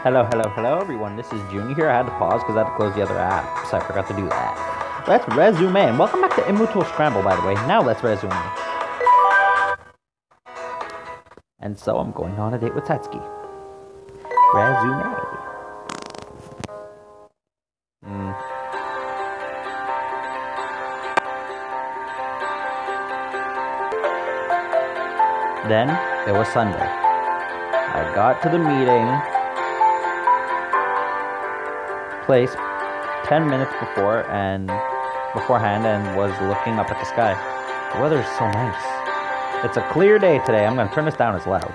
Hello everyone. This is Junior here. I had to pause because I had to close the other app, so I forgot to do that. Let's resume. And welcome back to Imouto Scramble, by the way. Now let's resume. And so I'm going on a date with Satsuki. Resume. Then it was Sunday. I got to the meeting place 10 minutes beforehand and was looking up at the sky. The weather is so nice. It's a clear day today. I'm going to turn this down as loud.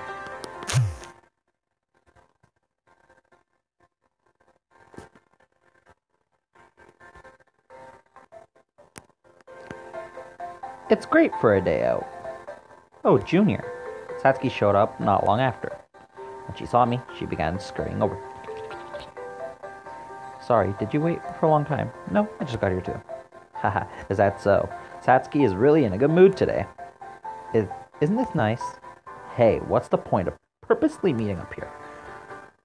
It's great for a day out. Oh, Junior. Satsuki showed up not long after. When she saw me, she began scurrying over. Sorry, did you wait for a long time? No, I just got here too. Haha, is that so? Satsuki is really in a good mood today. Isn't this nice? Hey, what's the point of purposely meeting up here?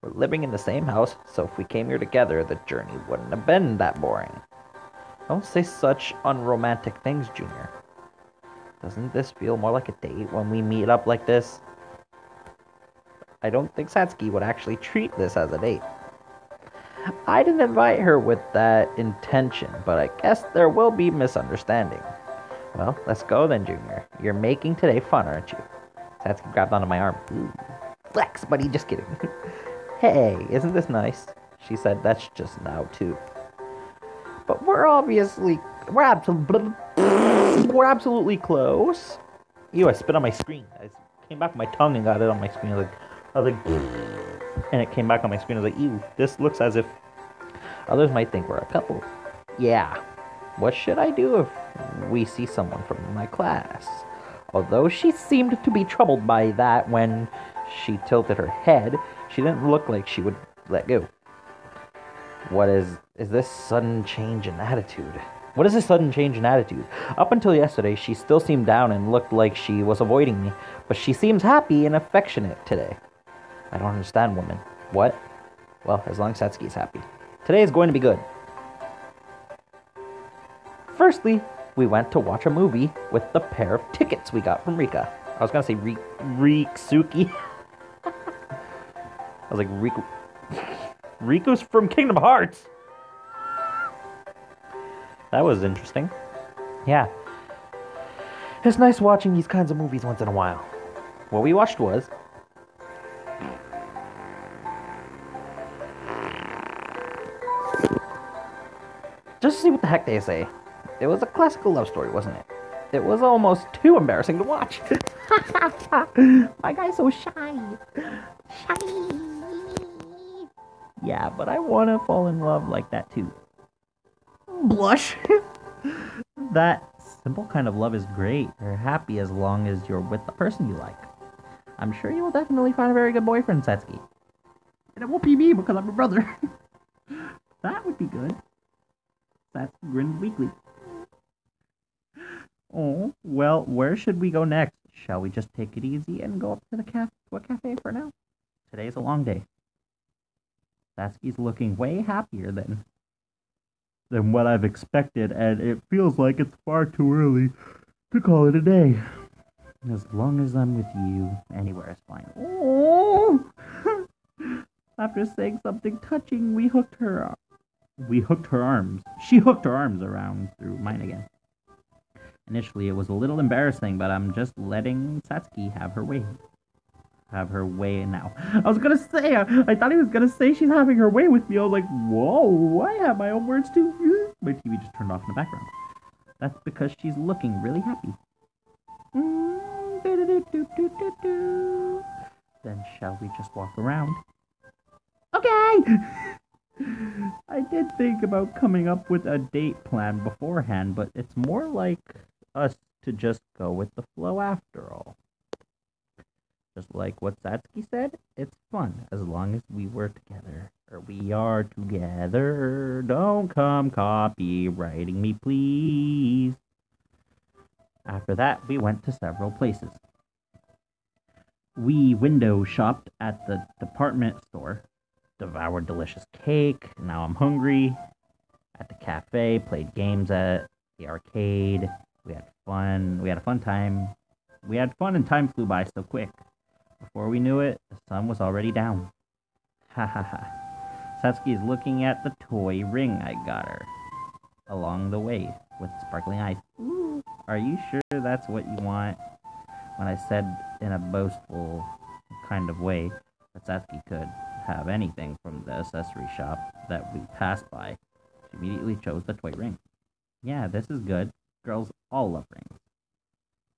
We're living in the same house, so if we came here together, the journey wouldn't have been that boring. Don't say such unromantic things, Junior. Doesn't this feel more like a date when we meet up like this? I don't think Satsuki would actually treat this as a date. I didn't invite her with that intention, but I guess there will be misunderstanding. Well, let's go then, Junior. You're making today fun, aren't you? Satsuki grabbed onto my arm. Ooh, flex, buddy, just kidding. Hey, isn't this nice? She said that's just now, too. But we're absolutely close. Ew, I spit on my screen. I came back with my tongue and got it on my screen. I was like, and it came back on my screen. I was like, ew, this looks as if others might think we're a couple. Yeah. What should I do if we see someone from my class? Although she seemed to be troubled by that when she tilted her head, she didn't look like she would let go. What is this sudden change in attitude? What is this sudden change in attitude? Up until yesterday, she still seemed down and looked like she was avoiding me, but she seems happy and affectionate today. I don't understand, woman. What? Well, as long as Satsuki's happy. Today is going to be good. Firstly, we went to watch a movie with the pair of tickets we got from Rika. I was going to say Riksuki. I was like, Riku's from Kingdom Hearts. That was interesting. Yeah. It's nice watching these kinds of movies once in a while. What we watched was... just to see what the heck they say. It was a classical love story, wasn't it? It was almost too embarrassing to watch. My guy's so shy. Shy. Yeah, but I want to fall in love like that too. Blush. That simple kind of love is great. You're happy as long as you're with the person you like. I'm sure you will definitely find a very good boyfriend, Satsuki. And it won't be me because I'm your brother. That would be good. Satsuki grinned weakly. Oh, well, where should we go next? Shall we just take it easy and go up to a cafe for now? Today's a long day. Satsuki's looking way happier than what I've expected, and it feels like it's far too early to call it a day. As long as I'm with you, anywhere is fine. Oh! After saying something touching, she hooked her arms around through mine again. Initially, it was a little embarrassing, but I'm just letting Satsuki have her way. Have her way now. I was gonna say, I thought he was gonna say she's having her way with me. I was like, whoa, I have my own words too. My TV just turned off in the background. That's because she's looking really happy. Then shall we just walk around? Okay! I did think about coming up with a date plan beforehand, but it's more like us to just go with the flow after all. Just like what Satsuki said, it's fun as long as we were together. Or we are together. Don't come copywriting me, please. After that, we went to several places. We window shopped at the department store. devoured delicious cake. Now I'm hungry. At the cafe, played games at the arcade. We had fun. We had a fun time. We had fun and time flew by so quick. Before we knew it, the sun was already down. Ha ha ha. Satsuki's looking at the toy ring I got her along the way with sparkling eyes. Ooh, are you sure that's what you want? When I said in a boastful kind of way that Satsuki could have anything from the accessory shop that we passed by, she immediately chose the toy ring. Yeah, this is good. Girls all love rings.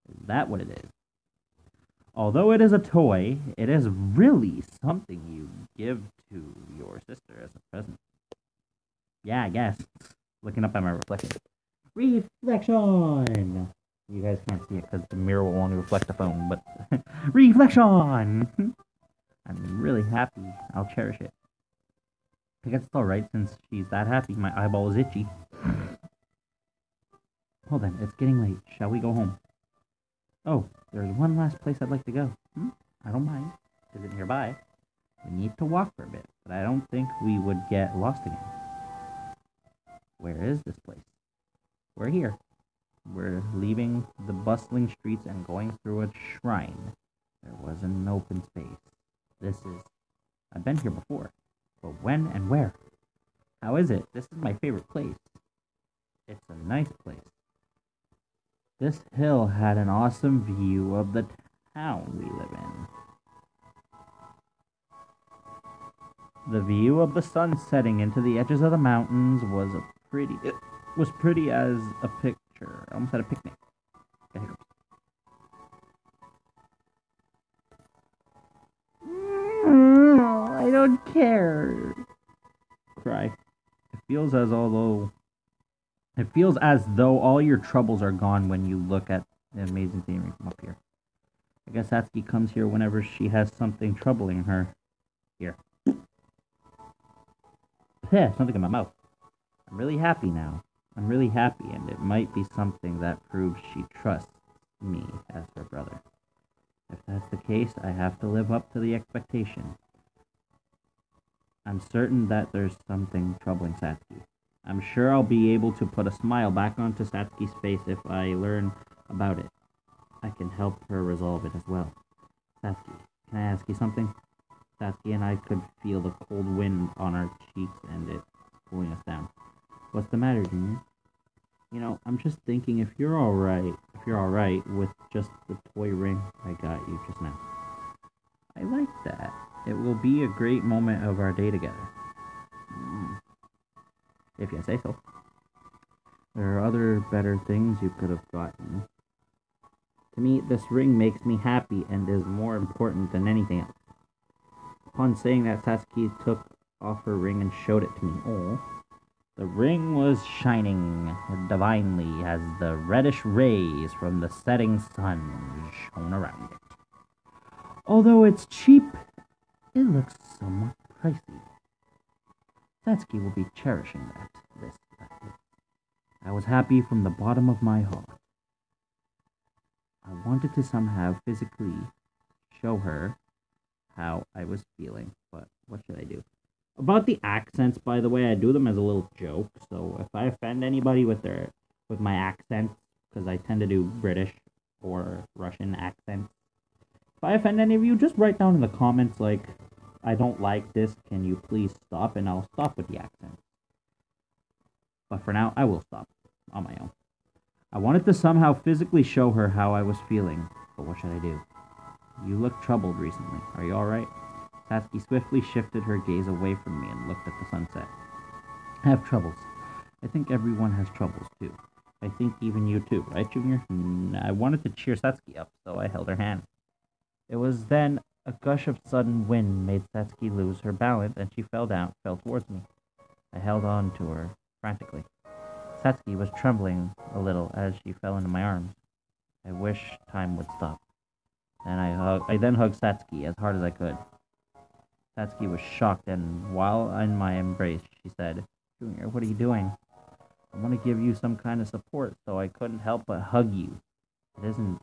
Is that what it is? Although it is a toy, it is really something you give to your sister as a present. Yeah, I guess. Looking up at my reflection. Reflection! You guys can't see it because the mirror will only reflect the phone, but reflection! I'm really happy. I'll cherish it. I guess it's alright since she's that happy. My eyeball is itchy. Hold on, it's getting late. Shall we go home? Oh, there's one last place I'd like to go. I don't mind. Is it nearby? We need to walk for a bit, but I don't think we would get lost again. Where is this place? We're here. We're leaving the bustling streets and going through a shrine. There was an open space. I've been here before. But when and where? How is it? This is my favorite place. It's a nice place. This hill had an awesome view of the town we live in. The view of the sun setting into the edges of the mountains was pretty as a picture. I almost had a picnic. I don't care. Cry. It feels as though all your troubles are gone when you look at the amazing scenery from up here. I guess Satsuki comes here whenever she has something troubling her. Here. Yeah, something in my mouth. I'm really happy now. I'm really happy, and it might be something that proves she trusts me as her brother. If that's the case, I have to live up to the expectation. I'm certain that there's something troubling Satsuki. I'm sure I'll be able to put a smile back onto Satsuki's face if I learn about it. I can help her resolve it as well. Satsuki, can I ask you something? Satsuki and I could feel the cold wind on our cheeks and it cooling us down. What's the matter, Junior? You know, I'm just thinking if you're alright with just the toy ring I got you just now. I like that. It will be a great moment of our day together. If you say so. There are other better things you could have gotten. To me, this ring makes me happy and is more important than anything else. Upon saying that, Satsuki took off her ring and showed it to me. Oh. The ring was shining divinely as the reddish rays from the setting sun shone around it. Although it's cheap, it looks somewhat pricey. Satsuki will be cherishing this. I was happy from the bottom of my heart. I wanted to somehow physically show her how I was feeling, but what should I do? About the accents, by the way, I do them as a little joke, so if I offend anybody with my accents, because I tend to do British or Russian accents, if I offend any of you, just write down in the comments, like, I don't like this, can you please stop, and I'll stop with the accent. But for now, I will stop on my own. I wanted to somehow physically show her how I was feeling, but what should I do? You look troubled recently. Are you alright? Satsuki swiftly shifted her gaze away from me and looked at the sunset. I have troubles. I think everyone has troubles, too. I think even you, too. Right, Junior? I wanted to cheer Satsuki up, so I held her hand. It was then a gush of sudden wind made Satsuki lose her balance, and she fell towards me. I held on to her frantically. Satsuki was trembling a little as she fell into my arms. I wish time would stop. And I then hugged Satsuki as hard as I could. Satsuki was shocked, and while in my embrace, she said, Junior, what are you doing? I want to give you some kind of support, so I couldn't help but hug you. It isn't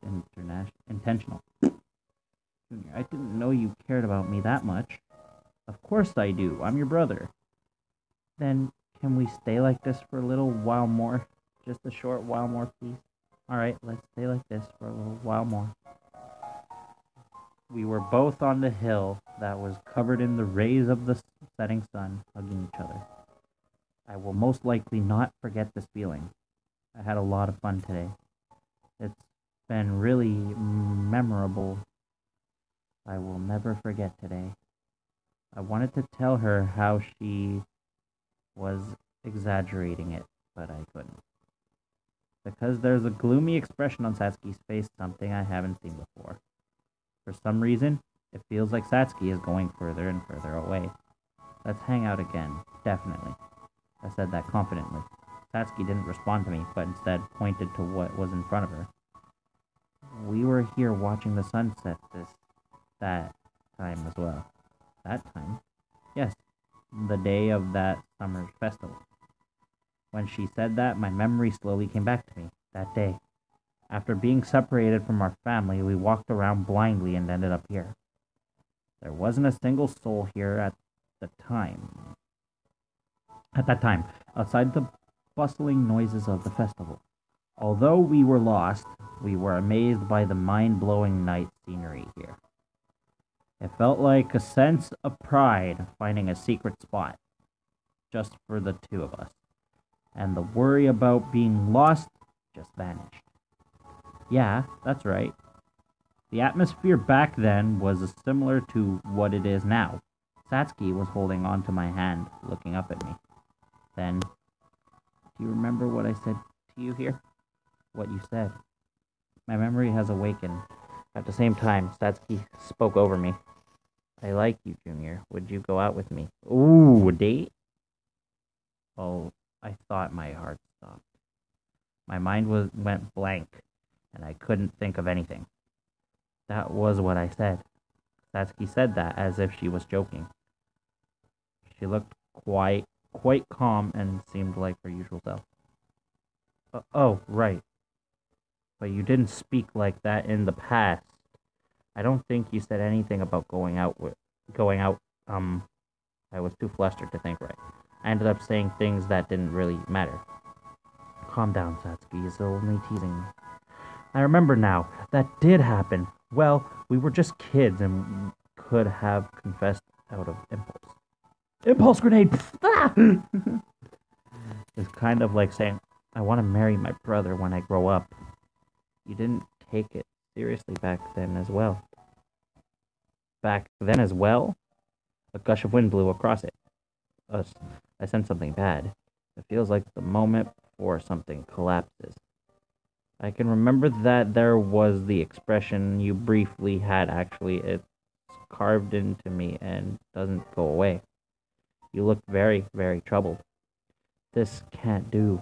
intentional. Junior, I didn't know you cared about me that much. Of course I do. I'm your brother. Then can we stay like this for a little while more? Just a short while more, please. Alright, let's stay like this for a little while more. We were both on the hill that was covered in the rays of the setting sun, hugging each other. I will most likely not forget this feeling. I had a lot of fun today. It's been really memorable. I will never forget today. I wanted to tell her how she was exaggerating it, but I couldn't. Because there's a gloomy expression on Satsuki's face, something I haven't seen before. For some reason, it feels like Satsuki is going further and further away. Let's hang out again, definitely. I said that confidently. Satsuki didn't respond to me, but instead pointed to what was in front of her. We were here watching the sunset that time as well. That time? Yes, the day of that summer festival. When she said that, my memory slowly came back to me. That day. After being separated from our family, we walked around blindly and ended up here. There wasn't a single soul here at that time, outside the bustling noises of the festival. Although we were lost, we were amazed by the mind-blowing night scenery here. It felt like a sense of pride finding a secret spot, just for the two of us, and the worry about being lost just vanished. Yeah, that's right. The atmosphere back then was similar to what it is now. Satsuki was holding on to my hand, looking up at me. Then, do you remember what I said to you here? What you said. My memory has awakened. At the same time, Satsuki spoke over me. I like you, Junior. Would you go out with me? Ooh, a date? Oh, I thought my heart stopped. My mind went blank, and I couldn't think of anything. That was what I said. Satsuki said that as if she was joking. She looked quite calm and seemed like her usual self. Oh, right. But you didn't speak like that in the past. I don't think you said anything about going out. I was too flustered to think right. I ended up saying things that didn't really matter. Calm down, Satsuki. He's only teasing me. I remember now. That did happen. Well, we were just kids and could have confessed out of impulse. Impulse grenade! Ah! It's kind of like saying, I want to marry my brother when I grow up. You didn't take it seriously back then as well. Back then as well? A gush of wind blew across it. Us. I sensed something bad. It feels like the moment before something collapses. I can remember that there was the expression you briefly had. Actually, it's carved into me and doesn't go away. You looked very, very troubled. This can't do.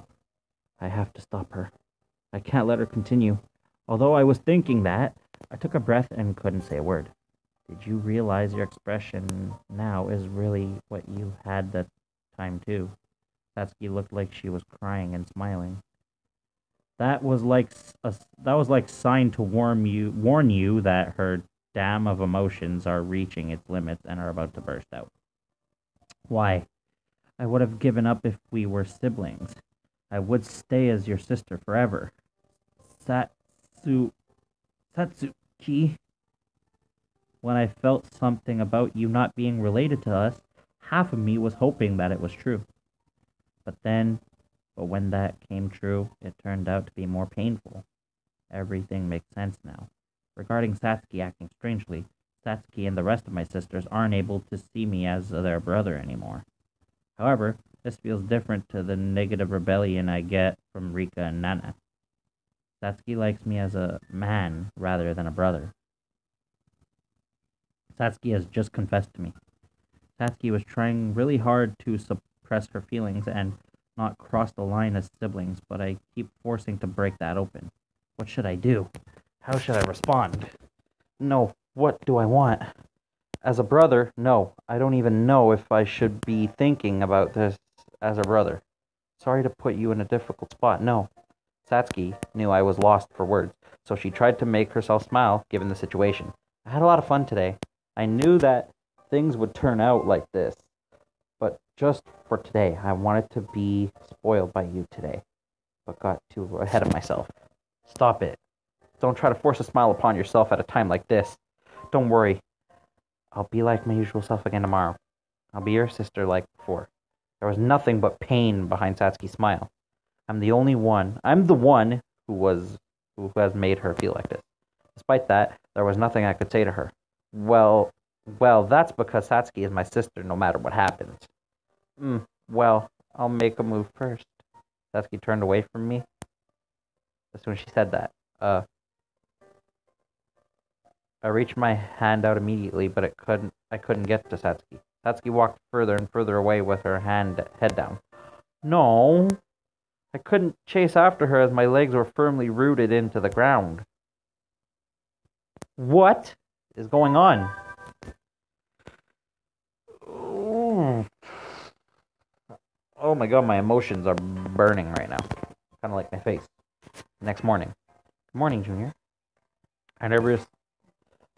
I have to stop her. I can't let her continue. Although I was thinking that, I took a breath and couldn't say a word. Did you realize your expression now is really what you had that time too? Satsuki looked like she was crying and smiling. That was like sign to warn you that her dam of emotions are reaching its limits and are about to burst out. Why? I would have given up if we were siblings. I would stay as your sister forever. Satsuki. When I felt something about you not being related to us, half of me was hoping that it was true. But when that came true, it turned out to be more painful. Everything makes sense now. Regarding Satsuki acting strangely, Satsuki and the rest of my sisters aren't able to see me as their brother anymore. However, this feels different to the negative rebellion I get from Rika and Nana. Satsuki likes me as a man rather than a brother. Satsuki has just confessed to me. Satsuki was trying really hard to suppress her feelings and not cross the line as siblings, but I keep forcing to break that open. What should I do? How should I respond? No, what do I want? As a brother, no. I don't even know if I should be thinking about this as a brother. Sorry to put you in a difficult spot, no. Satsuki knew I was lost for words, so she tried to make herself smile given the situation. I had a lot of fun today. I knew that things would turn out like this. But just for today, I wanted to be spoiled by you today, but got too ahead of myself. Stop it. Don't try to force a smile upon yourself at a time like this. Don't worry. I'll be like my usual self again tomorrow. I'll be your sister like before. There was nothing but pain behind Satsuki's smile. I'm the one who has made her feel like this. Despite that, there was nothing I could say to her. Well, that's because Satsuki is my sister no matter what happens. Well, I'll make a move first. Satsuki turned away from me as soon as she said that. I reached my hand out immediately, but I couldn't get to Satsuki. Satsuki walked further and further away with her head down. No, I couldn't chase after her as my legs were firmly rooted into the ground. What is going on? Oh my god, my emotions are burning right now. Kind of like my face. Next morning. Good morning, Junior.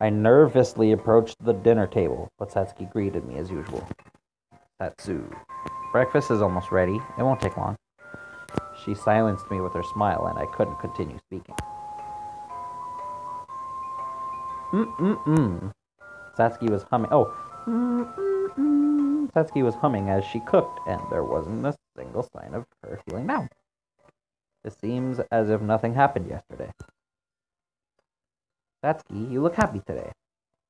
I nervously approached the dinner table, but Satsuki greeted me as usual. Satsu. Breakfast is almost ready. It won't take long. She silenced me with her smile, and I couldn't continue speaking. Satsuki was humming. Satsuki was humming as she cooked, and there wasn't a single sign of her feeling down. It seems as if nothing happened yesterday. Satsuki, you look happy today.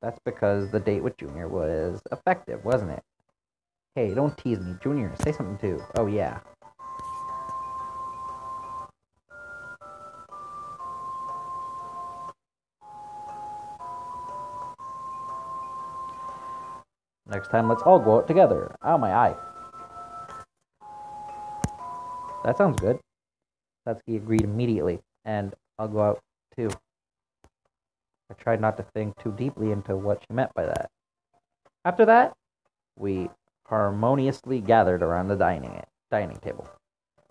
That's because the date with Junior was effective, wasn't it? Hey, don't tease me. Junior, say something too. Oh, yeah. Next time, let's all go out together. Ow, my eye. That sounds good. Satsuki agreed immediately, and I'll go out too. I tried not to think too deeply into what she meant by that. After that, we harmoniously gathered around the dining table.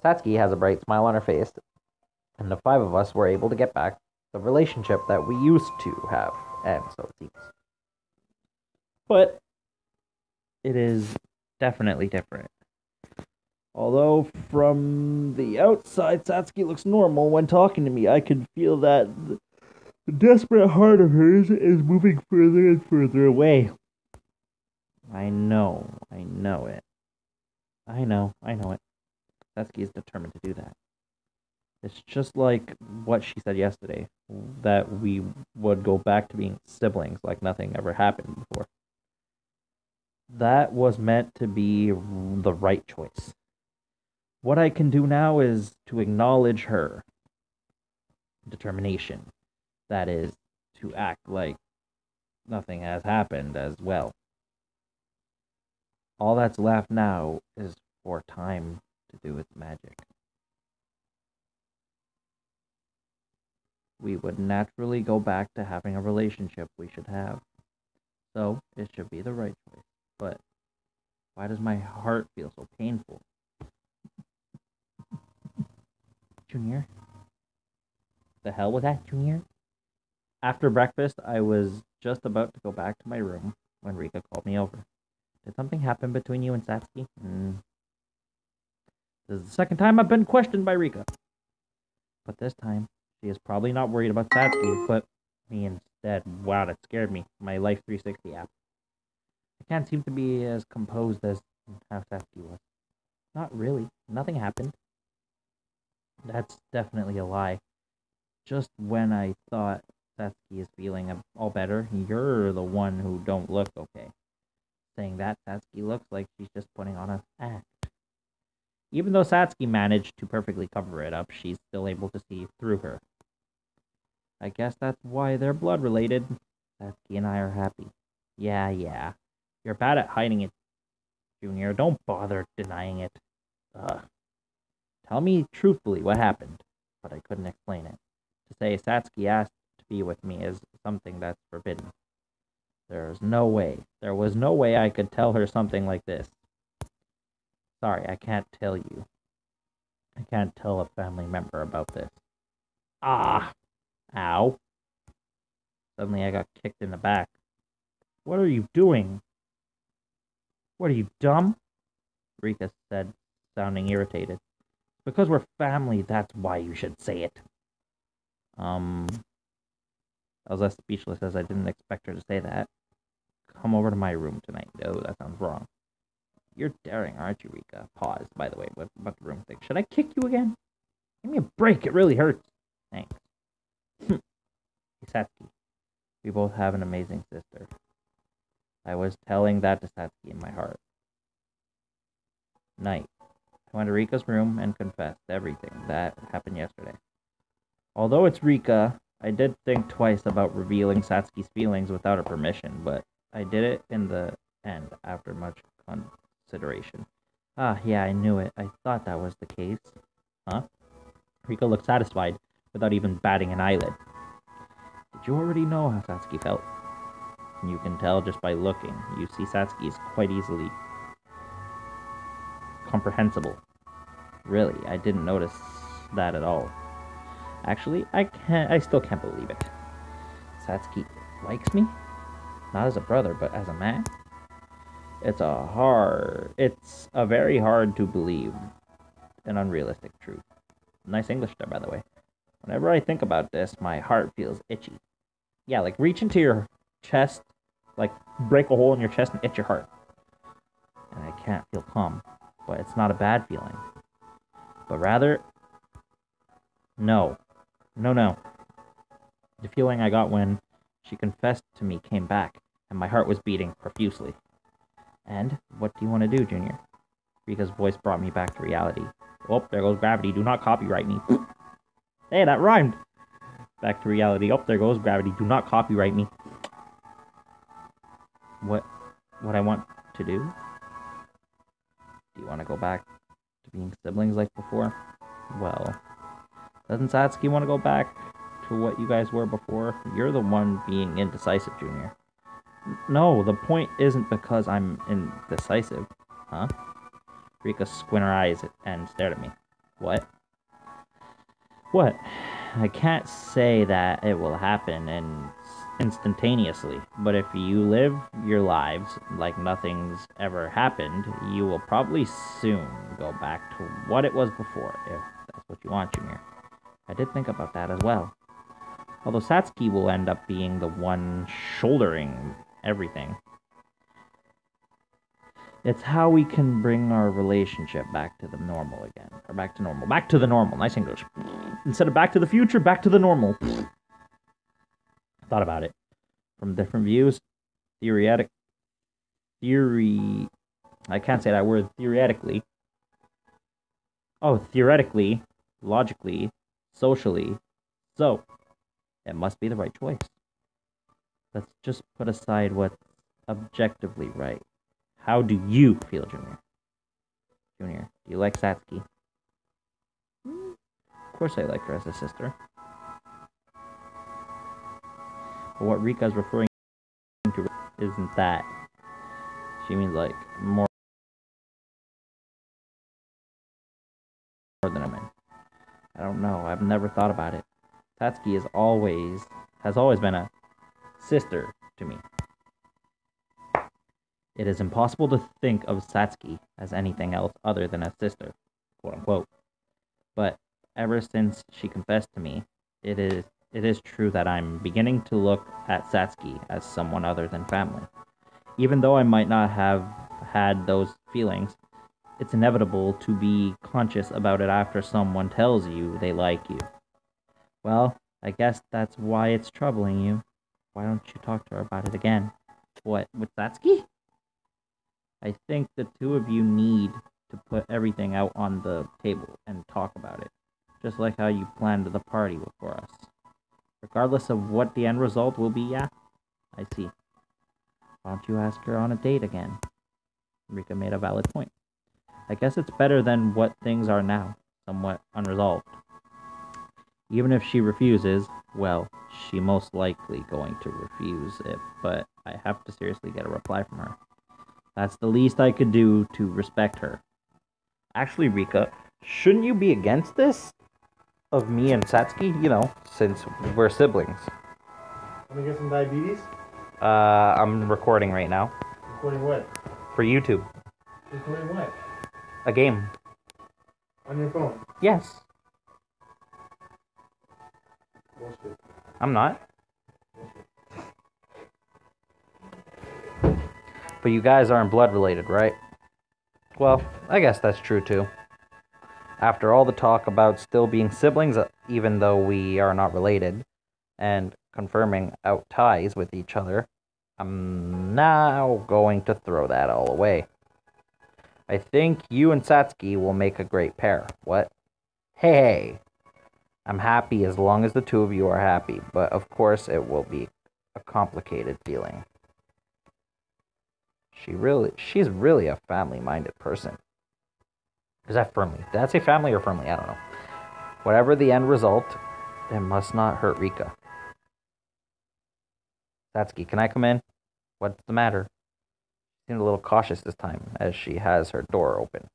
Satsuki has a bright smile on her face, and the five of us were able to get back the relationship that we used to have, and so it seems. But it is definitely different. Although from the outside, Satsuki looks normal when talking to me, I can feel that the desperate heart of hers is moving further and further away. I know it. I know it. Satsuki is determined to do that. It's just like what she said yesterday, that we would go back to being siblings like nothing ever happened before. That was meant to be the right choice. What I can do now is to acknowledge her determination. That is, to act like nothing has happened as well. All that's left now is for time to do its magic. We would naturally go back to having a relationship we should have. So, it should be the right choice. But why does my heart feel so painful? Junior? The hell was that, Junior? After breakfast, I was just about to go back to my room when Rika called me over. Did something happen between you and Satsuki? This is the second time I've been questioned by Rika. But this time, she is probably not worried about Satsuki, but me instead. Wow, that scared me. My Life 360 app. I can't seem to be as composed as how Satsuki was. Not really. Nothing happened. That's definitely a lie. Just when I thought Satsuki is feeling all better, you're the one who don't look okay. Saying that, Satsuki looks like she's just putting on an act. Even though Satsuki managed to perfectly cover it up, she's still able to see through her. I guess that's why they're blood related. Satsuki and I are happy. Yeah. You're bad at hiding it, Junior. Don't bother denying it. Tell me truthfully what happened. But I couldn't explain it. To say Satsuki asked to be with me is something that's forbidden. There was no way I could tell her something like this. Sorry, I can't tell you. I can't tell a family member about this. Ah! Ow. Suddenly I got kicked in the back. What are you doing? What are you, dumb? Rika said, sounding irritated. Because we're family, that's why you should say it. I was as speechless as I didn't expect her to say that. Come over to my room tonight. No, that sounds wrong. You're daring, aren't you, Rika? Pause, by the way, what about the room thing? Should I kick you again? Give me a break, it really hurts. Thanks. Satsuki, we both have an amazing sister. I was telling that to Satsuki in my heart. Night. I went to Rika's room and confessed everything that happened yesterday. Although it's Rika, I did think twice about revealing Satsuki's feelings without her permission, but I did it in the end after much consideration. Ah, yeah, I knew it. I thought that was the case. Huh? Rika looked satisfied without even batting an eyelid. Did you already know how Satsuki felt? You can tell just by looking. You see Satsuki is quite easily comprehensible. Really, I didn't notice that at all. Actually, I still can't believe it. Satsuki likes me? Not as a brother, but as a man? It's a very hard to believe an unrealistic truth. Nice English there, by the way. Whenever I think about this, my heart feels itchy. Yeah, like reach into your chest, like break a hole in your chest and itch your heart. And I can't feel calm, but it's not a bad feeling. But rather, no. The feeling I got when she confessed to me came back, and my heart was beating profusely. And what do you want to do, Junior? Rika's voice brought me back to reality. Oh, there goes gravity. Do not copyright me. Hey, that rhymed. Back to reality. Oh, there goes gravity. Do not copyright me. What I want to do? Do you want to go back to being siblings like before? Well, doesn't Satsuki want to go back to what you guys were before? You're the one being indecisive, Junior. No, the point isn't because I'm indecisive. Huh? Rika squinted her eyes and stared at me. What? What? I can't say that it will happen instantaneously, but if you live your lives like nothing's ever happened, you will probably soon go back to what it was before, if that's what you want, Junior. I did think about that as well. Although Satsuki will end up being the one shouldering everything. It's how we can bring our relationship back to the normal again. Or back to normal. Back to the normal. Nice English. Instead of back to the future, back to the normal. Thought about it. From different views. I can't say that word. Theoretically. Oh, theoretically. Logically. Socially. So, it must be the right choice. Let's just put aside what's objectively right. How do you feel, Junior? Junior, do you like Satsuki? Of course I like her as a sister. But what Rika's referring to isn't that. She means like more than a man. I don't know. I've never thought about it. Satsuki has always been a sister to me. It is impossible to think of Satsuki as anything else other than a sister, quote unquote. But ever since she confessed to me, it is true that I'm beginning to look at Satsuki as someone other than family. Even though I might not have had those feelings, it's inevitable to be conscious about it after someone tells you they like you. Well, I guess that's why it's troubling you. Why don't you talk to her about it again? What, with Satsuki? I think the two of you need to put everything out on the table and talk about it, just like how you planned the party before us. Regardless of what the end result will be, yeah? I see. Why don't you ask her on a date again? Rika made a valid point. I guess it's better than what things are now, somewhat unresolved. Even if she refuses, well, she most likely going to refuse it, but I have to seriously get a reply from her. That's the least I could do to respect her. Actually, Rika, shouldn't you be against this? Of me and Satsuki, you know, since we're siblings. Want to get some diabetes? I'm recording right now. Recording what? For YouTube. Recording what? A game. On your phone? Yes. Bullshit. I'm not. But you guys aren't blood related, right? Well, I guess that's true too. After all the talk about still being siblings, even though we are not related, and confirming out ties with each other, I'm now going to throw that all away. I think you and Satsuki will make a great pair. What? Hey! I'm happy as long as the two of you are happy, but of course it will be a complicated feeling. She's really a family-minded person. Is that firmly? Did I say family or firmly? I don't know. Whatever the end result, it must not hurt Rika. Satsuki, can I come in? What's the matter? She seemed a little cautious this time, as she has her door open.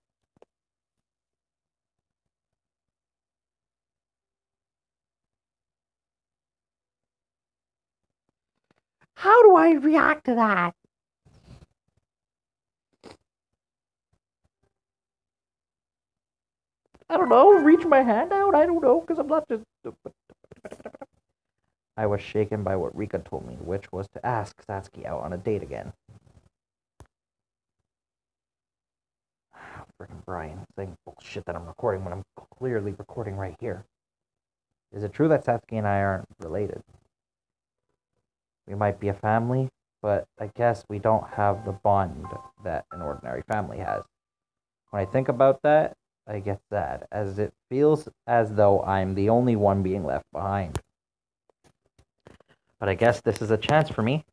How do I react to that? I don't know. Reach my hand out? I don't know, because I'm not just... I was shaken by what Rika told me, which was to ask Satsuki out on a date again. Freaking Brian, saying bullshit that I'm recording when I'm clearly recording right here. Is it true that Satsuki and I aren't related? We might be a family, but I guess we don't have the bond that an ordinary family has. When I think about that, I get sad, as it feels as though I'm the only one being left behind. But I guess this is a chance for me.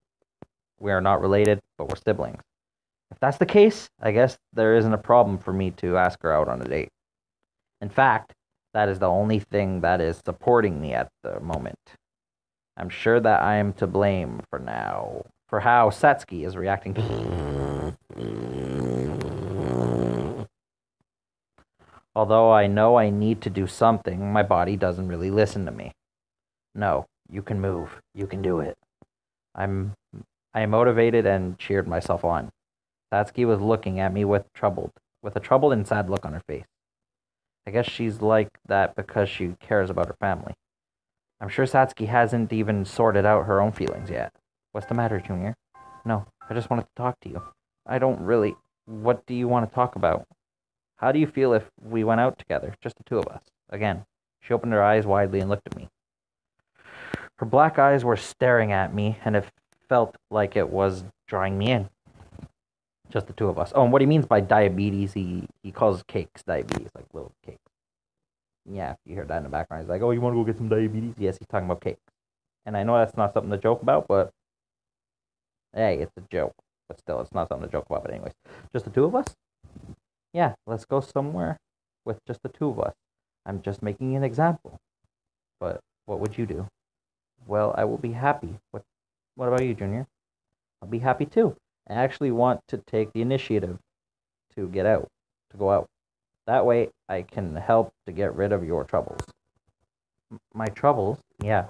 We are not related, but we're siblings. If that's the case, I guess there isn't a problem for me to ask her out on a date. In fact, that is the only thing that is supporting me at the moment. I'm sure that I am to blame for how Satsuki is reacting. Although I know I need to do something, my body doesn't really listen to me. No, you can move. You can do it. I am motivated and cheered myself on. Satsuki was looking at me with a troubled and sad look on her face. I guess she's like that because she cares about her family. I'm sure Satsuki hasn't even sorted out her own feelings yet. What's the matter, Junior? No, I just wanted to talk to you. I don't really... What do you want to talk about? How do you feel if we went out together, just the two of us? Again, she opened her eyes widely and looked at me. Her black eyes were staring at me, and it felt like it was drawing me in. Just the two of us. Oh, and what he means by diabetes, he calls cakes diabetes, like little cakes. Yeah, if you hear that in the background, he's like, oh, you want to go get some diabetes? Yes, he's talking about cake. And I know that's not something to joke about, but hey, it's a joke. But still, it's not something to joke about. But anyways, just the two of us? Yeah, let's go somewhere with just the two of us. I'm just making an example. But what would you do? Well, I will be happy. What about you, Junior? I'll be happy too. I actually want to take the initiative to go out. That way, I can help to get rid of your troubles. My troubles? Yeah.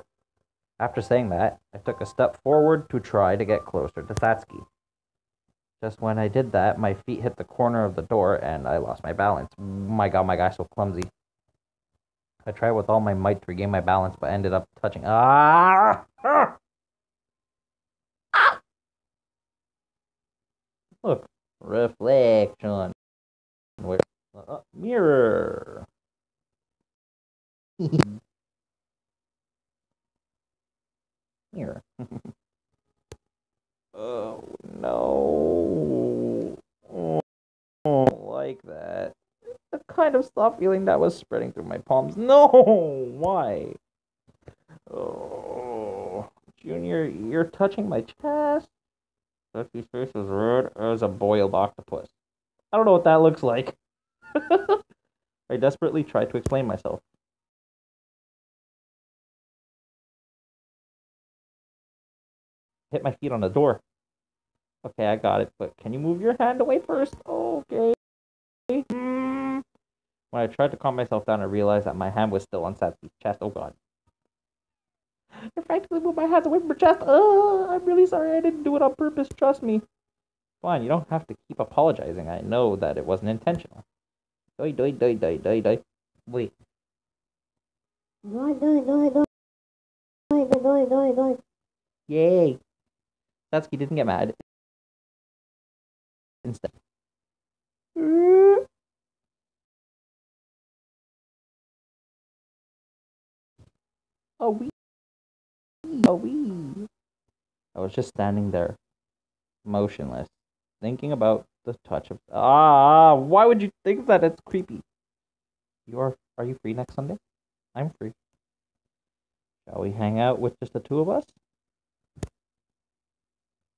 After saying that, I took a step forward to try to get closer to Satsuki. Just when I did that, my feet hit the corner of the door and I lost my balance. My god, my guy's so clumsy. I tried with all my might to regain my balance, but ended up touching... Look. Reflection. Mirror. Mirror. Oh, no. Oh, like that. The kind of soft feeling that was spreading through my palms. No! Why? Oh, Junior, you're touching my chest. Satsuki's face was red as a boiled octopus. I don't know what that looks like. I desperately tried to explain myself. Hit my feet on the door. Okay, I got it, but can you move your hand away first? Okay. When I tried to calm myself down, I realized that my hand was still on Satsuki's chest. Oh god. I practically moved my hands away from her chest. I'm really sorry. I didn't do it on purpose. Trust me. Fine, you don't have to keep apologizing. I know that it wasn't intentional. Doi, doi, doi, doi, doi, doi. Wait. Yay! Satsuki didn't get mad. Instead. Oh, wee. Oh, wee. I was just standing there, motionless, thinking about the touch of. Why would you think that? It's creepy. Are you free next Sunday? I'm free. Shall we hang out with just the two of us?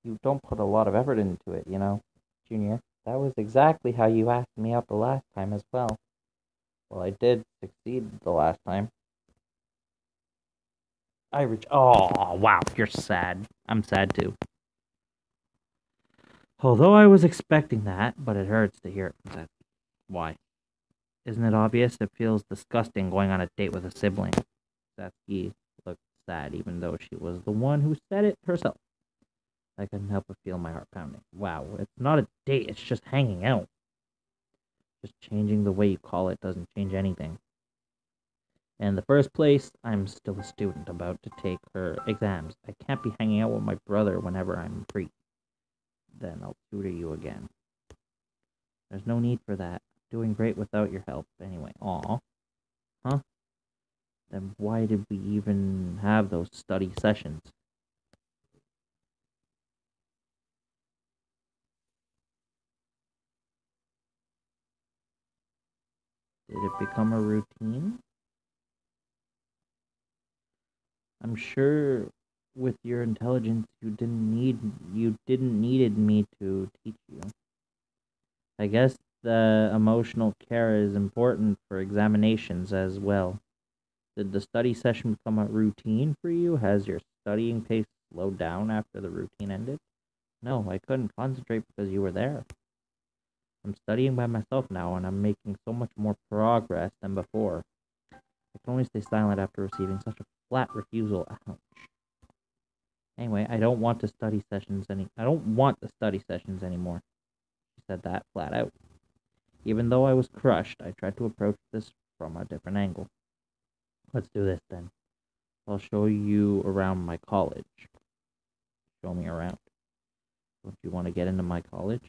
You don't put a lot of effort into it, you know, Junior. That was exactly how you asked me out the last time as well. Well, I did succeed the last time. Oh, wow, you're sad. I'm sad too. Although I was expecting that, but it hurts to hear it from Satsuki. Why? Isn't it obvious? It feels disgusting going on a date with a sibling. Satsuki looked sad, even though she was the one who said it herself. I couldn't help but feel my heart pounding. Wow, it's not a date, it's just hanging out. Just changing the way you call it doesn't change anything. In the first place, I'm still a student about to take her exams. I can't be hanging out with my brother whenever I'm free. Then I'll tutor you again. There's no need for that. I'm doing great without your help anyway. Aw. Huh? Then why did we even have those study sessions? Did it become a routine? I'm sure with your intelligence you didn't needed me to teach you. I guess the emotional care is important for examinations as well. Did the study session become a routine for you? Has your studying pace slowed down after the routine ended? No, I couldn't concentrate because you were there. I'm studying by myself now, and I'm making so much more progress than before. I can only stay silent after receiving such a flat refusal. Ouch. Anyway, I don't want the study sessions anymore. She said that flat out. Even though I was crushed, I tried to approach this from a different angle. Let's do this then. I'll show you around my college. Show me around. Don't you want to get into my college?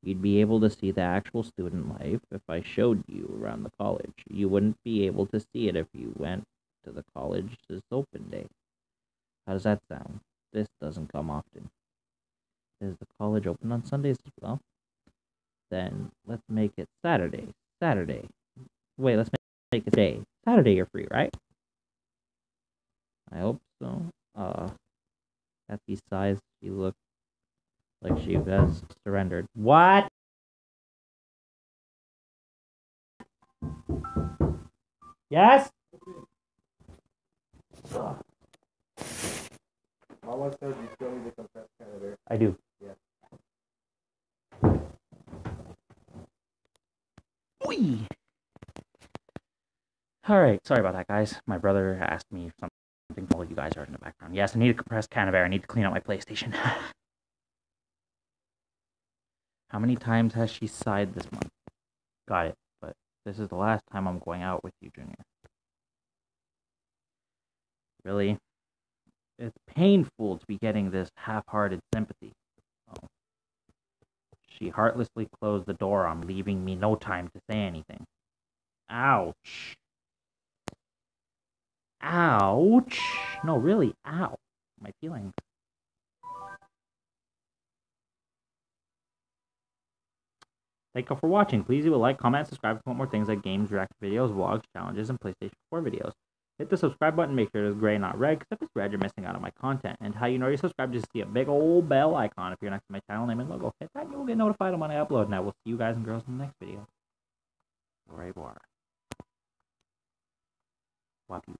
You'd be able to see the actual student life if I showed you around the college. You wouldn't be able to see it if you went to the college's open day. How does that sound? This doesn't come often. Is the college open on Sundays as well? Then let's make it Saturday. Wait, let's make it day. Saturday you're free, right? I hope so. At these size, she looked like she has surrendered. What? Yes? Mama said you still need to confess Canada. I do. Yeah. Whee! Alright, sorry about that, guys. My brother asked me something while you guys are in the background. Yes, I need a compressed can of air. I need to clean out my PlayStation. How many times has she sighed this month? Got it, but this is the last time I'm going out with you, Junior. Really? It's painful to be getting this half-hearted sympathy. Oh. She heartlessly closed the door on, leaving me no time to say anything. Ouch. Ouch. No, really, ow. My feelings. Thank you all for watching. Please leave a like, comment, and subscribe if you want more things like games, reaction videos, vlogs, challenges, and PlayStation 4 videos. Hit the subscribe button, make sure it is gray, not red, because if it's red, you're missing out on my content. And how you know you're subscribed, just see a big old bell icon if you're next to my channel name and logo. Hit that and you will get notified when I upload. And I will see you guys and girls in the next video. Au revoir. Wapi.